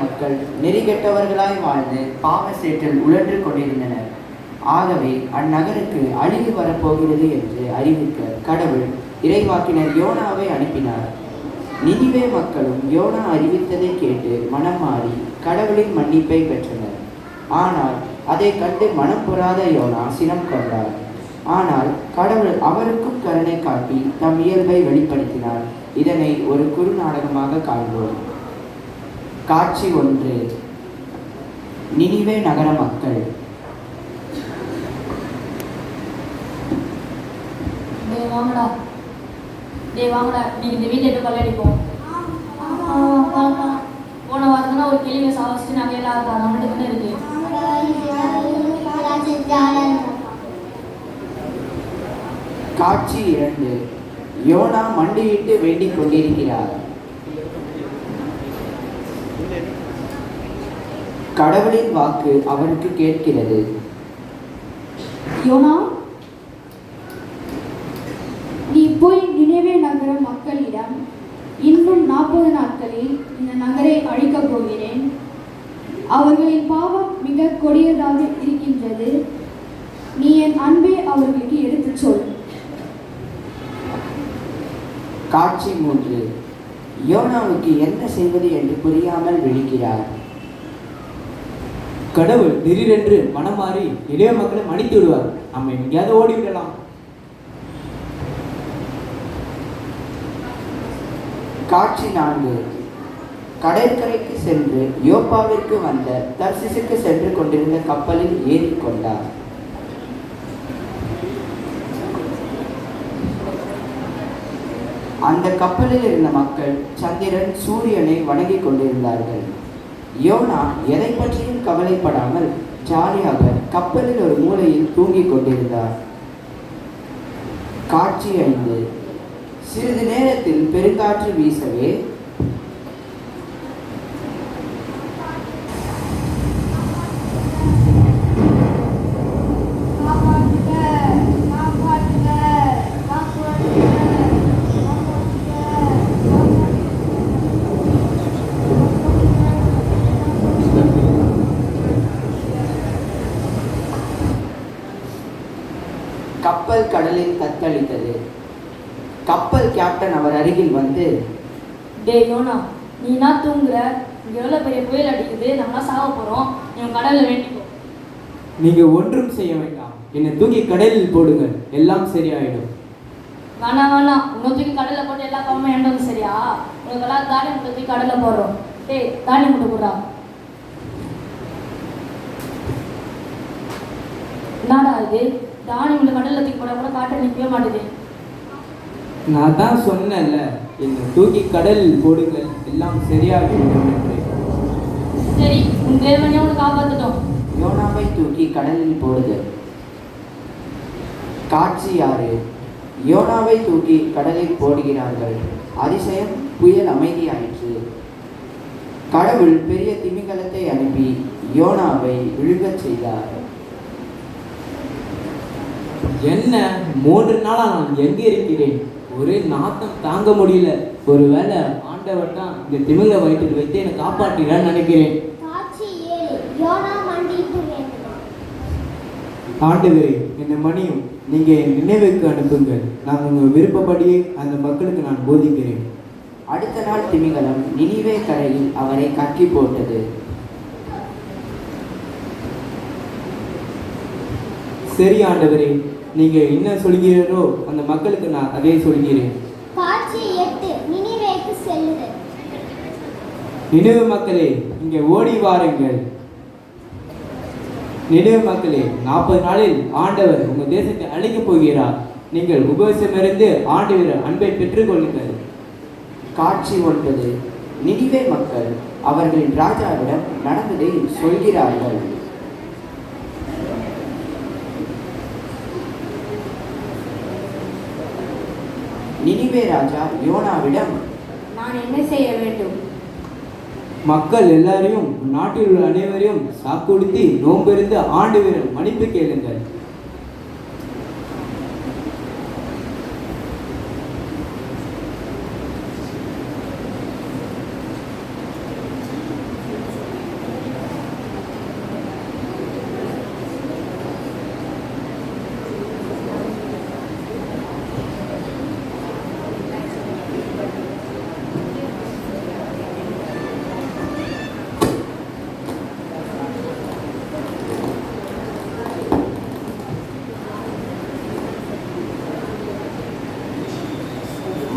மக்கள் நெறிகெட்டவர்களாய் வாழ்ந்து பாவ சேற்றில் உழன்று கொண்டிருந்தனர். ஆகவே அந்நகருக்கு அழிவு வரப்போகிறது என்று அறிவிக்க கடவுள் இறைவாக்கினர் யோனாவை அனுப்பினார். நினிவே மக்களும் யோனா அறிவித்ததை கேட்டு மனம் மாறி கடவுளின் மன்னிப்பை பெற்றனர். ஆனால் அதை கண்டு மனம் பொறாத யோனா சினம் கொண்டார். ஆனால் கடவுள் அவருக்கும் கருணை காட்டி தம் இயல்பை வெளிப்படுத்தினார். இதனை ஒரு குறுநாடகமாக காண்போம். காட்சி 1. நினிவே நகர மக்கள். வாங்கடா நீங்க இந்த வீட்டை போய் கொள்ளடிப்போம். போன வாரத்துல ஒரு கேள்வி சாவச்சு நகையெல்லாம் இருக்கா நம்மகிட்ட இருக்கு. காட்சி 2. யோனா மண்டியிட்டு வேண்டிக் கொண்டிருக்கிறார். கடவுளின் வாக்கு அவருக்கு கேட்கிறது. யோனா, நீ போய் நினிவே நகர மக்களிடம், இன்னும் 40 நாட்களில் இந்த நகரை அழிக்கப் போகிறேன். அவர்களின் பாவம் மிக கொடியதாக இருக்கின்றது. நீ என் அன்பை அவர்களுக்கு எடுத்துச் சொல். காட்சி 3. யோனாவுக்கு என்ன செய்வது என்று புரியாமல் விழிக்கிறார். கடவுள் திடீரென்று மனம் மாறி இளைய மக்களை மன்னித்து விடுவார். நம்ம எங்கேயாவது ஓடிவிடலாம். காட்சி 4. கடற்கரைக்கு சென்று யோப்பாவிற்கு வந்த தர்சிசுக்கு சென்று கொண்டிருந்த கப்பலில் ஏறிக்கொண்டார். அந்த கப்பலில் இருந்த மக்கள் சந்திரன் சூரியனை வணங்கிக் கொண்டிருந்தார்கள். யோனா எதை பற்றியும் கவலைப்படாமல் ஜாலியாக கப்பலில் ஒரு மூலையில் தூங்கிக் கொண்டிருந்தார். காட்சி 5. சிறிது நேரத்தில் பெருங்காற்று வீசவே கப்பல் கடலில் தத்தளித்தது. கப்பல் கேப்டன் அவர் அருகில் வந்து, டே யோனா, நீ என்ன தூங்குற? இங்க எவ்வளவு பெரிய புயல் அடிக்குது, நம்மளாம் சாக போறோம். நீ கடல்ல வேண்டிக்கோ. நீங்க ஒன்றும் செய்ய வேண்டாம். என்னை தூக்கி கடலில் போடுங்கள், எல்லாம் சரியாயிடும். வேணாம், உன்னை தூக்கி கடல்ல போட்டு எல்லா பாவமும் ஏண்டோம் சரியா? உனக்கெல்லாம் தானியம் முட்டை தூக்கி கடல்ல போடுறோம். டேய் தானியம் முட்டை போடுறா. என்னடா இது? தானியம் முட்டை கடல்ல தூக்கி போட கூட காட்ட நிற்கவே மாட்டேது. நான் தான் சொன்னேன்ல, என்னை தூக்கி கடலில் போடுங்கள், எல்லாம் சரியாகிவிடும் என்று. சரி, உன் தேவனே உன்னை காப்பாற்றட்டும். யோனாவை தூக்கி கடலில் போடுதல். காட்சி 6. யோனாவை தூக்கி கடலில் போடுகிறார்கள். அதிசயம், புயல் அமைதியாயிற்று. கடவுள் பெரிய திமிங்கலத்தை அனுப்பி யோனாவை விழுங்கச் செய்தார். என்ன 3 நாளா நான் எங்கே இருக்கிறேன்? ஒரே நாத்தம் தாங்க முடியல. ஒருவேளை ஆண்டவர் தான் இந்த திமிங்கல வயிற்றில் வைத்து என்னை காப்பாற்றினான்னு நினைக்கிறேன். ஆண்டவரே, என்னை மன்னியும். நீங்க என் நினைவுக்கு அனுப்புங்கள். நான் உங்க விருப்பப்படியே அந்த மக்களுக்கு நான் போதிக்கிறேன். அடுத்த நாள் திமிங்கலம் நினிவே கரையில் அவரை கக்கி போட்டது. சரி ஆண்டவரே, நீங்க என்ன சொல்கிறீரோ அந்த மக்களுக்கு நான் அதே சொல்கிறேன். காட்சி 8. நினிவேக்கு செல்லுதல். நினைவு மக்களே, இங்கே ஓடி வாருங்கள். நினைவு மக்களே, 40 நாளில் ஆண்டவர் உங்க தேசத்தை அழிக்கப் போகிறார். நீங்கள் உபவாசமிருந்து ஆண்டவர் அன்பை பெற்றுக்கொள்ளுங்கள். காட்சி 9. நினிவே மக்கள் அவர்களின் ராஜாவிடம் நடந்ததை சொல்கிறார்கள். நினிவே ராஜா யோனாவிடம், நான் என்ன செய்ய வேண்டும்? மக்கள் எல்லாரையும் நாட்டில் உள்ள அனைவரையும் சாக்குடுத்தி நோம்பிருந்து ஆண்டவரிடம் மன்னிப்பு கேளுங்கள்.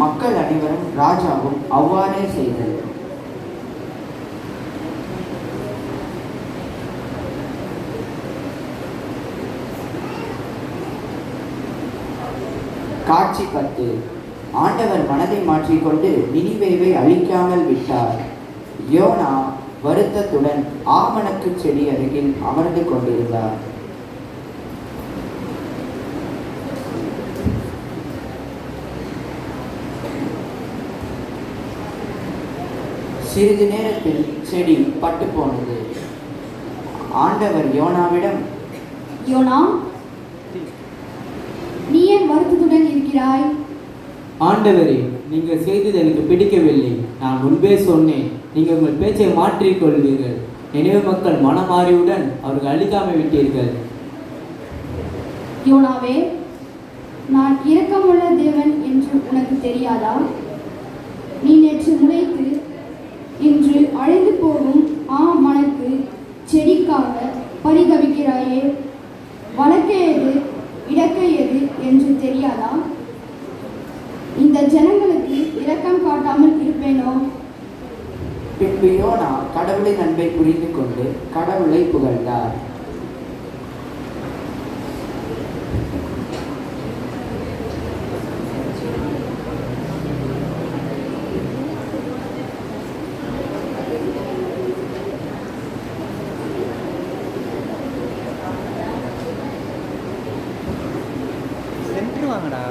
மக்கள் அனைவரும் ராஜாவும் அவ்வாறே செய்தது. காட்சி 10. ஆண்டவர் மனதை மாற்றிக்கொண்டு நினிவேவை அழிக்காமல் விட்டார். யோனா வருத்தத்துடன் ஆமணக்கு செடி அருகில் அமர்ந்து கொண்டிருந்தார். சிறிது நேரத்தில் செடி பட்டு போனது. ஆண்டவர் யோனாவிடம், யோனா, நீ ஏன் வருத்தத்துடன் இருக்கிறாய்? ஆண்டவரே, நீங்கள் செய்தது எனக்கு பிடிக்கவில்லை. நான் முன்பே சொன்னேன், நீங்கள் உங்கள் பேச்சை மாற்றிக்கொள்வீர்கள். நினைவு மக்கள் மனமாறியுடன் அவர்கள் அழிக்காமல் விட்டீர்கள். யோனாவே, நான் இரக்கமுள்ள தேவன் என்று உனக்கு தெரியாதா? நீ நேற்று முளைத்து இன்று அழிந்து போகும் மணக்கு செடிக்காக பரிதவிக்கிறாயே. வழக்க எது இடக்க எது என்று தெரியாதா? இந்த ஜனங்களுக்கு இரக்கம் காட்டாமல் இருப்பேனோ? பின்பு யோனா கடவுளின் அன்பை புரிந்து கொண்டு கடவுளை புகழ்ந்தார். சென்ட்ரு வாங்கடா.